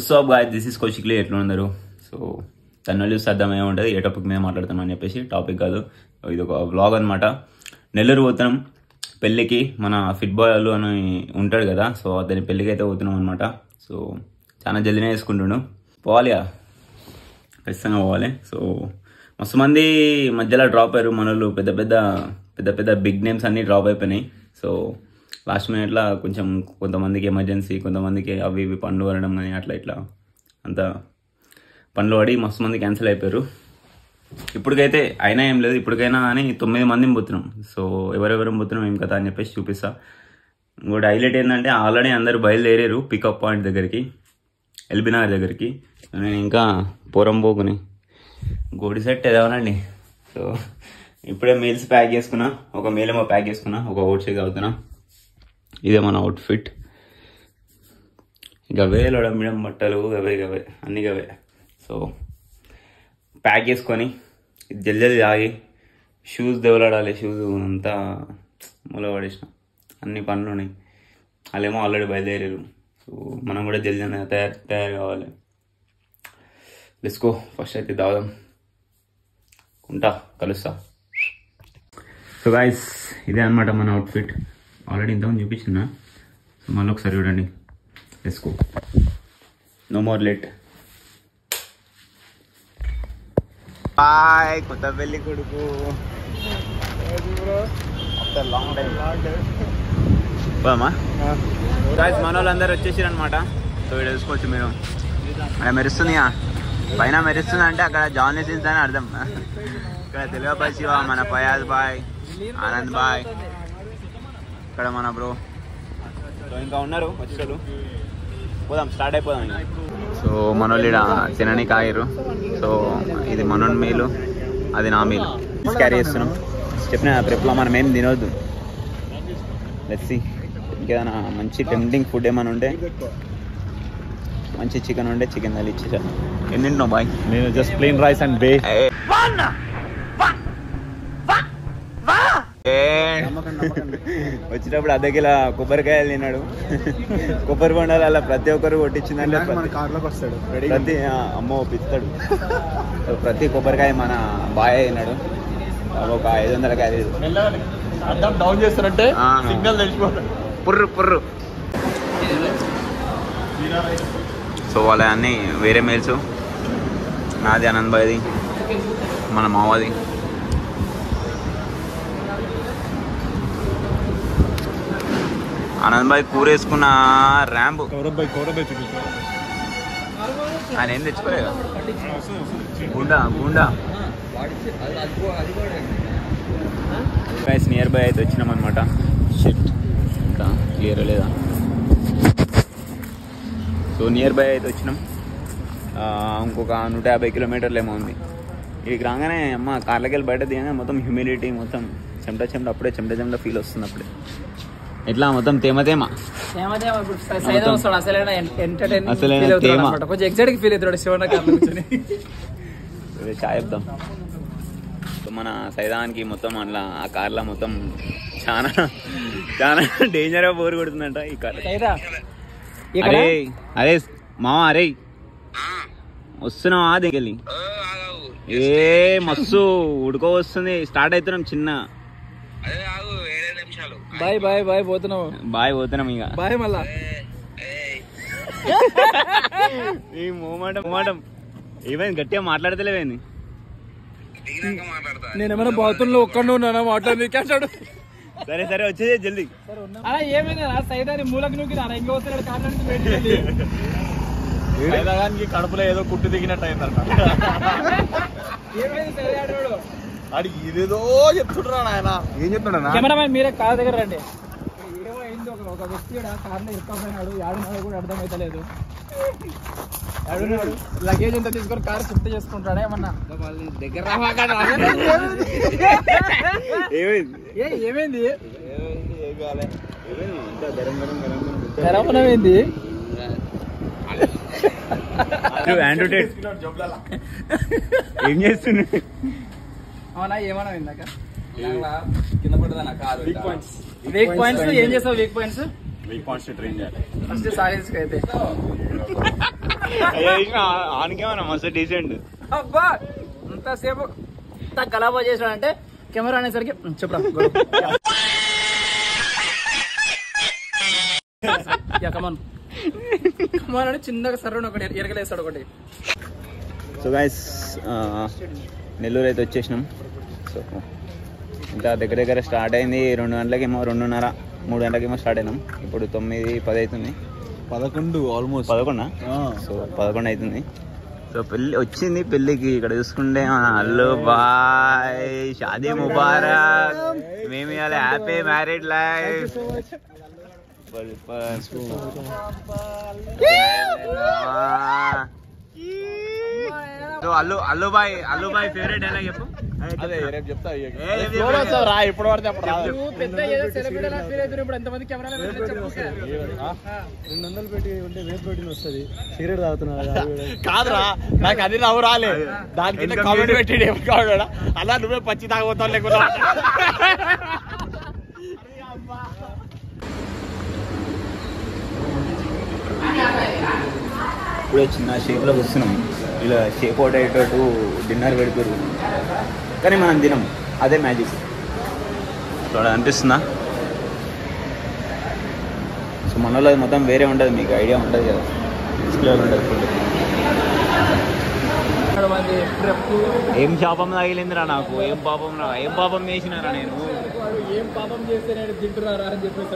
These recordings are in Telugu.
సో గాయ్స్ దిస్ ఇస్ కౌశిక్లీ. ఎట్లా ఉన్నారు? సో తను చూస్తే అర్థమేమి ఉంటుంది ఏ టాపిక్ మీద మాట్లాడుతున్నాం అని చెప్పేసి. టాపిక్ కాదు, ఇది ఒక వ్లాగ్ అనమాట. నెల్లూరు పోతున్నాం పెళ్ళికి. మన ఫిట్ బాయ్ అని ఉంటాడు కదా, సో అతని పెళ్ళికి అయితే పోతున్నాం అనమాట. సో చాలా జల్దీనే వేసుకుంటుండు. పోవాలి, ఖచ్చితంగా పోవాలి. సో మస్తు మంది మధ్యలో డ్రాప్ అయ్యారు మన వాళ్ళు. పెద్ద పెద్ద బిగ్ నేమ్స్ అన్నీ డ్రాప్ అయిపోయినాయి. సో లాస్ట్ మినిట్లో కొంచెం కొంతమందికి ఎమర్జెన్సీ, కొంతమందికి అవి ఇవి పనులు పడడం కానీ అట్లా ఇట్లా అంతా పనులు పడి మస్తు మంది క్యాన్సిల్ అయిపోయారు. ఇప్పటికైతే అయినా ఏం లేదు, ఇప్పటికైనా కానీ 9 మందిని పోతున్నాం. సో ఎవరెవరం పోతున్నాం ఏం కదా అని చెప్పేసి చూపిస్తా. ఇంకోటి హైలైట్ ఏంటంటే ఆల్రెడీ అందరూ బయలుదేరారు పికప్ పాయింట్ దగ్గరికి, ఎల్బీ నగర్ దగ్గరికి. నేను ఇంకా పోరంబోకుని గోడి సెట్ ఏదవనండి. సో ఇప్పుడే మీల్స్ ప్యాక్ చేసుకున్నా. ఒక మీల్ ఏమో ప్యాక్ చేసుకున్నా, ఒక ఓట్ షేక్ అవుతున్నా. ఇదే మన అవుట్ఫిట్. గవే లొడమిడం బట్టలు గవే అన్నీ గవే. సో ప్యాక్ చేసుకొని జల్దీ ఆగి షూస్ దేవులాడాలి. షూస్ అంతా మూల పడేసిన, అన్ని పనులు ఉన్నాయి. వాళ్ళేమో ఆల్రెడీ బయలుదేరారు. సో మనం కూడా జల్దీ తయారు కావాలి. Let's go. ఫస్ట్ అయితే దాదాం ఉంటా, కలుస్తా. సో గాయ్స్ ఇదే అనమాట మన అవుట్ఫిట్. ఆల్రెడీ ఇంతకుముందు చూపించిన. సో మళ్ళీ ఒకసారి చూడండి. Let's go, no more late. Boy కొత్త పెళ్ళి కొడుకు. లాంగ్ టైం పోదామా గాయ్స్? మన వాళ్ళందరూ వచ్చేసారు అనమాట. సో ఇక్కడ చూసుకోవచ్చు మీరు, అక్కడ మెరుస్తుందిగా పైన. మెరుస్తుంది అంటే అక్కడ జానీ సీన్స్ అని అర్థం. ఇక్కడ తెలుగు శివ, మన ఫయాజ్ బాయ్, ఆనంద్ బాయ్, ఇక్కడ మన బ్రో. సో ఇంకా ఉన్నారు వచ్చేసారు. పోదాం, స్టార్ట్ అయిపోదాం. సో మనోళ్ళు ఇక్కడ తినడానికి ఆగిర్రు. సో ఇది మనోన్ మీలు, అది నా మీల్. క్యారీ చేస్తున్నాం. చెప్పిన ట్రిప్లో మనం ఏం తినవద్దు. లెట్స్ సీ, ఇంకేదైనా మంచి టెంప్టింగ్ ఫుడ్ ఏమైనా ఉంటే, మంచి చికెన్ ఉంటే చికెన్ దాల్ ఇచ్చేసాను. ఏం తింటున్నావు బాయ్? నేను జస్ట్ ప్లెయిన్ రైస్ అండ్ బే. వచ్చినప్పుడు అద్దెకిలా కొబ్బరికాయలు తిన్నాడు. కొబ్బరి బొండాలు అలా ప్రతి ఒక్కరు కొట్టించిందంటే ప్రతి అమ్మో పిస్తాడు. ప్రతి కొబ్బరికాయ మన బాయ్ తిన్నాడు. ఒక 500 క్యారీలు డౌన్ చేస్తారంటే సిగ్నల్ తెలిసిపోతాడు. పుర్రు. సో వాళ్ళ అన్నీ వేరే మీల్స్. నాది, ఆనంద్ బాయ్ది, మన మావది. ఆనంద్ బాయ్ కూర వేసుకున్న ర్యాంబు. ఆయన ఏం తెచ్చుకోలేదు. గుండా గైస్ నియర్ బై అయితే వచ్చినాం అనమాట. షిట్ ఇంకా క్లియర్ లేదా? సో నియర్ బై అయితే వచ్చినాం. ఇంకొక 150 కిలోమీటర్లు ఏమో ఉంది. ఇక్కడికి రాగానే అమ్మ కార్లకి వెళ్ళి బయట దిగానే మొత్తం హ్యూమిడిటీ, మొత్తం చెమట అప్పుడే చెమట ఫీల్ వస్తుంది. అప్పుడే ఎట్లా మొత్తం తేమ చాయ్ చెప్తాం. మన సైదానికి మొత్తం అట్లా ఆ కార్లో మొత్తం చాలా డేంజర్ గా బోర్ కొడుతుందంట ఈ కార్. అరే మావా, అరే వస్తున్నావా దిగలి? ఏ మస్తు ఉడుకో వస్తుంది. స్టార్ట్ అవుతున్నాం చిన్న. బాయ్ పోతున్నాం ఇక. బాయ్ మళ్ళా మూమాటం ఏమైంది? గట్టిగా మాట్లాడతలేవేంది? నేనేమైనా బాత్రూమ్ లో ఒక్కడే ఉన్నానా మాట్లాడు. సరే వచ్చేది జల్దీ. అలా ఏమైంది సైదాని మూలకు నూకి ఇంకా వస్తున్నాడు సైదానికి కడుపులో ఏదో కుట్టు దిగినట్టు అయిందంట. అడిగి ఇదేదో చెప్తుంటాడు ఆయన. ఏం చెప్తున్నాడు? కెమెరామెన్ మీరే కార్ దగ్గర రండి. ఏమో అయింది, ఒక వ్యక్తి కార్లో ఇరుక్కుపోయినాడు. ఏడున్నాడు కూడా అర్థమైతలేదు. ఏడున్నాడు, లగేజ్ ఎంత తీసుకొని కార్ షిఫ్ట్ చేసుకుంటాడా ఏమన్నా దగ్గర ఏమైంది? గరమేంది? ఏం చేస్తున్నా? అవునా, ఏమన్నా ఇందాక కింద పడ్డదన్న కారు. వీక్ పాయింట్స్ ఏం చేస్తావు? వీక్ పాయింట్స్ ట్రైన్ చేయాలి ఫస్ట్ సారీస్ అయితే ఆనికేమన్నా మస్తు డీసెంట్. అబ్బా అంతసేపు గలాబా చేసాడంటే కెమెరా అనేసరికి చెప్పరా కమాన్ కమాన్ అని చిన్నగా సర్రని ఒకటి ఎరగలేస్తాడు ఒకటి. సో గైస్ నెల్లూరు అయితే వచ్చేసినాం. సో ఇంకా దగ్గర దగ్గర స్టార్ట్ అయింది 2 గంటలకేమో 2:30 3 గంటలకేమో స్టార్ట్ అయినాం. ఇప్పుడు 9:10 అవుతుంది. 11 ఆల్మోస్ట్ 11. సో 11 అవుతుంది. సో పెళ్ళి వచ్చింది. పెళ్ళికి ఇక్కడ చూసుకుంటే హలో బాయ్ షాదీ ముబారక్. మేము ఇవాళ happy married life. Allu boy favourite dialogue చెప్పు. చెప్తా రా ఇప్పుడు పడితే పెద్ద ఏదో సెలబ్రిటీ ఫీల్ అవుతుంది. ఇప్పుడు ఎంతమంది కెమెరా 200 పెట్టి ఉంటే వేప్ ప్రోటీన్ వస్తుంది. సిగరెట్ తాగుతున్నా కాదురా, నాకు అది నవ్వు రాలే. దానికి కామెంట్ పెట్టి అలా నువ్వే పచ్చి తాగబోతావు లేకుండా. ఇప్పుడే చిన్న షేప్లోకి వస్తున్నాం. ఇలా షేప్ అవుట్ అయ్యేటట్టు డిన్నర్ పెడతారు కానీ మనం తినం. అదే మ్యాజిక్. ఇక్కడ అనిపిస్తుందా? సో మనలో మొత్తం వేరే ఉంటుంది. మీకు ఐడియా ఉంటుంది కదా, డిస్ప్లేలో ఉంటుంది ఫుడ్. ఏం శాపం తగిలిందిరా నాకు. ఏం పాపం చేసినారా నేను. ఏం పాపం చేస్తే నేను తింటున్నారా అని చెప్పేసి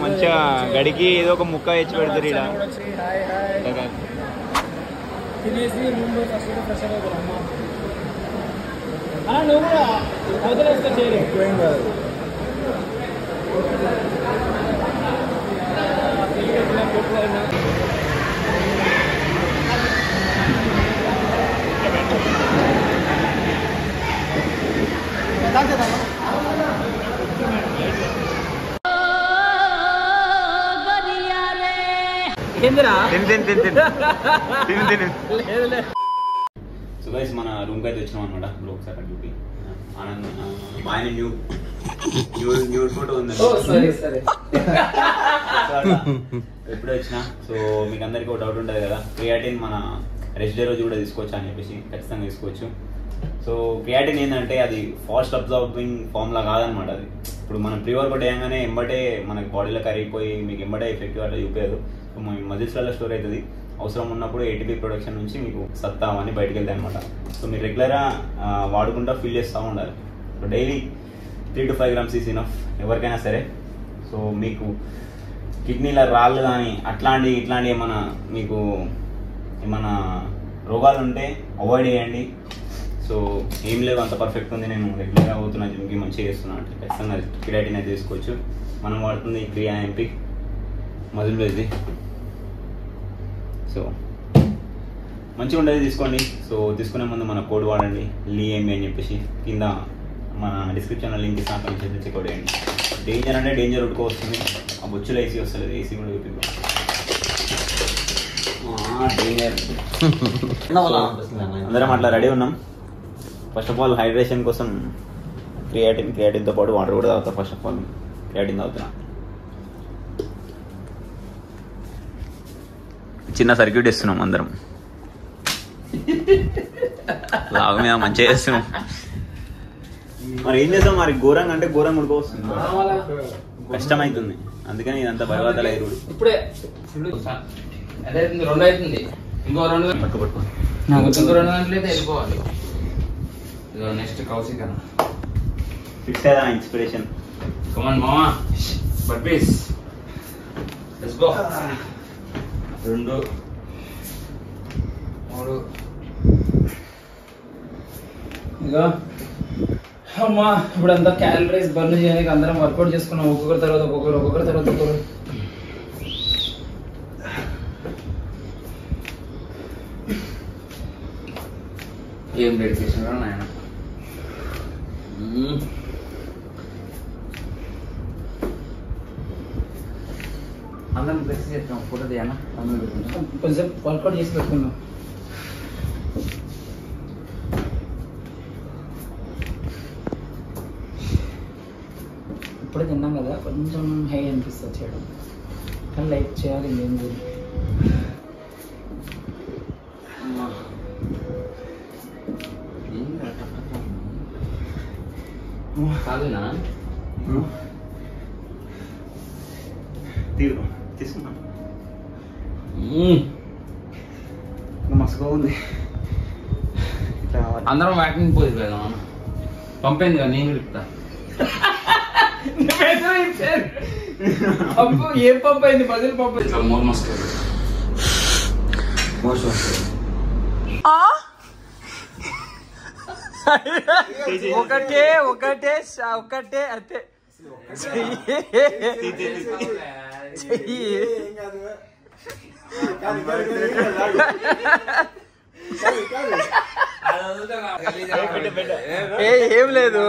మంచిగా గడికి ఏదో ఒక ముక్క తెచ్చి పెడతారు ఇక్కడ. తినేసి రూమ్ లో ఫ్రెష్ అవుతారు. అమ్మ నువ్వు కూడా వదిలేస్తా చేయరు. ఎక్కువేం కాదు. సో గైస్ మన రూమ్కి అయితే వచ్చినాం అనమాట. ఇప్పుడు ఒకసారి డ్యూటీ ఆనంద్ ఆయన న్యూడ్ ఫోటో ఉంది ఎప్పుడే వచ్చినా. సో మీకు అందరికీ ఒక డౌట్ ఉంటుంది కదా, క్రియాటిన్ మన రెస్ట్ డే రోజు కూడా తీసుకోవచ్చా అని చెప్పేసి. ఖచ్చితంగా తీసుకోవచ్చు. సో క్రియాటిన్ ఏంటంటే అది ఫాస్ట్ అబ్జార్బింగ్ ఫార్ములా కాదనమాట. అది ఇప్పుడు మనం ప్రీ వర్కౌట్ వేయగానే ఎంబటే మనకి బాడీలో కరిగిపోయి మీకు ఎంబటే ఎఫెక్టివ్ అట్లా చూపేయదు. సో మీ మజిల్స్లలో స్టోర్ అవుతుంది. అవసరం ఉన్నప్పుడు ఏటీపీ ప్రొడక్షన్ నుంచి మీకు సత్తా అని బయటకు వెళ్తాయి అనమాట. సో మీరు రెగ్యులర్గా వాడుకుంటూ ఫిల్ చేస్తూ ఉండాలి. So daily 3 to 5 grams is enough ఎవరికైనా సరే. సో మీకు కిడ్నీల రాళ్ళు కానీ ఇట్లాంటి ఏమైనా మీకు ఏమైనా రోగాలు ఉంటే అవాయిడ్ చేయండి. సో ఏం లేవు, అంత పర్ఫెక్ట్ ఉంది. నేను రెగ్యులర్గా అవుతున్నా, జిమ్కి మంచిగా చేస్తున్నా అంటే ఖచ్చితంగా క్రియాటిన్ అయితే తీసుకోవచ్చు. మనం వాడుతుంది క్రియా ఎంపీ మజిల్ బేస్ది. సో మంచిగా ఉండేది తీసుకోండి. సో తీసుకునే ముందు మన కోడ్ వాడండి LEME అని చెప్పేసి. కింద మన డిస్క్రిప్షన్లో లింక్ ఇస్తాను, అక్కడ నుంచి చెక్అవుట్ చేయండి. డేంజర్ అంటే డేంజర్ ఉడుకో వస్తుంది. ఆ బొచ్చులో ఏసీ వస్తుంది. ఏసీ కూడా చూపి డేంజర్. అందరం అట్లా రెడీ ఉన్నాం. ఫస్ట్ ఆఫ్ ఆల్ హైడ్రేషన్ కోసం క్రియాటిన్తో పాటు వాటర్ కూడా తాగుతా. ఫస్ట్ ఆఫ్ ఆల్ క్రియాటిన్ తాగుతున్నా. చిన్న సర్క్యూట్ ఇస్తున్నాం అందరం. లాగు మీద మంచిగా చేస్తున్నాం. మరి ఏం చేస్తాం, మరి ఘోరంగా అంటే ఘోరంగా ఉడుకోవస్తుంది, కష్టమవుతుంది. అందుకని ఇదంతా బలవాతల ఎరువుడు. ఇప్పుడే 2 అవుతుంది. ఇంకో 2 పట్టుకో నాకు ఇంకో 2 గంటలు అయితే వెళ్ళిపోవాలి. నెక్స్ట్ కౌశిక్ అన్న ఫిక్స్ అయ్యా ఇన్స్పిరేషన్. కమాన్ మామా బట్ ప్లీజ్ లెట్స్ గో. 2 3 ఇంకా అమ్మా ఇప్పుడు అంతా క్యాలరీస్ బర్న్ చేయడానికి అందరం వర్కౌట్ చేసుకున్నాం. ఒక్కొక్కరి తర్వాత ఒక్కొక్కరు. ఏం డెడికేషన్ రా నాయన. అందరం ఫ్లెక్స్ చేస్తాం. ఫోటో తీయనా కొంచెం వర్కౌట్ చేసి పెట్టుకున్నాం. ఇప్పుడే తిన్నాం కదా, కొంచెం హై అనిపిస్తుంది చేయడం, కానీ లైక్ చేయాలి. ఏం కాదునా తీసుకున్నాను మస్తుగా ఉంది. అందరం వాకింగ్ పోయి వెళ్దాం. పంపేంది కదా నేను చెప్తా. ఏం పంపు అయింది? బదులు పంపు. ఒకటే ఒకటే ఒకటే అంతే. ఏం లేదు.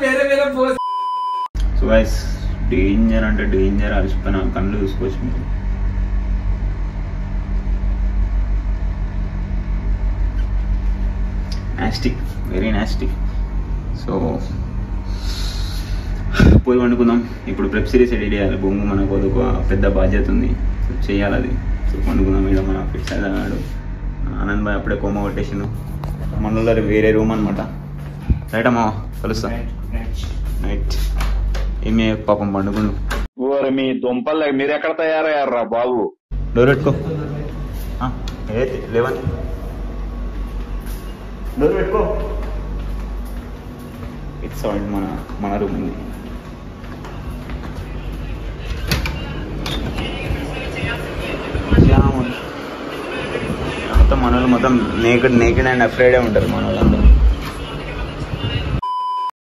వేరే వేరే సో గైస్ డేంజర్ అంటే డేంజర్. అలసిపోయినా కళ్ళు చూసుకోవచ్చు మీరు. Nastic, very nastic. సో పోయి వండుకుందాం. ఇప్పుడు వెబ్ సిరీస్ ఎడిట్ చేయాలి. బొంగు మనకు ఒక పెద్ద బాధ్యత ఉంది, సో చేయాలి అది. సో వండుకుందాం. ఇక్కడ మన ఫిక్స్ అయ్యాడు ఆనంద్ భాయ్. అప్పుడే కొమ్మ కొట్టేసిండు. మనలో వేరే రూమ్ అనమాట. రైట్ అమ్మా, కలుస్తా నైట్. ఏమి పాపం పండుకుండు. మీ దుంపలు మీరు ఎక్కడ తయారయ్యారా బాబు? డోర్ పెట్టుకో. లేవని డోర్ పెట్టుకో. ఇట్స్ సైడ్ మన రూమ్ ఉంది. మొత్తం మన వాళ్ళు మొత్తం నేకెడ్ అండ్ అఫ్రైడే ఉంటారు మన వాళ్ళందరూ.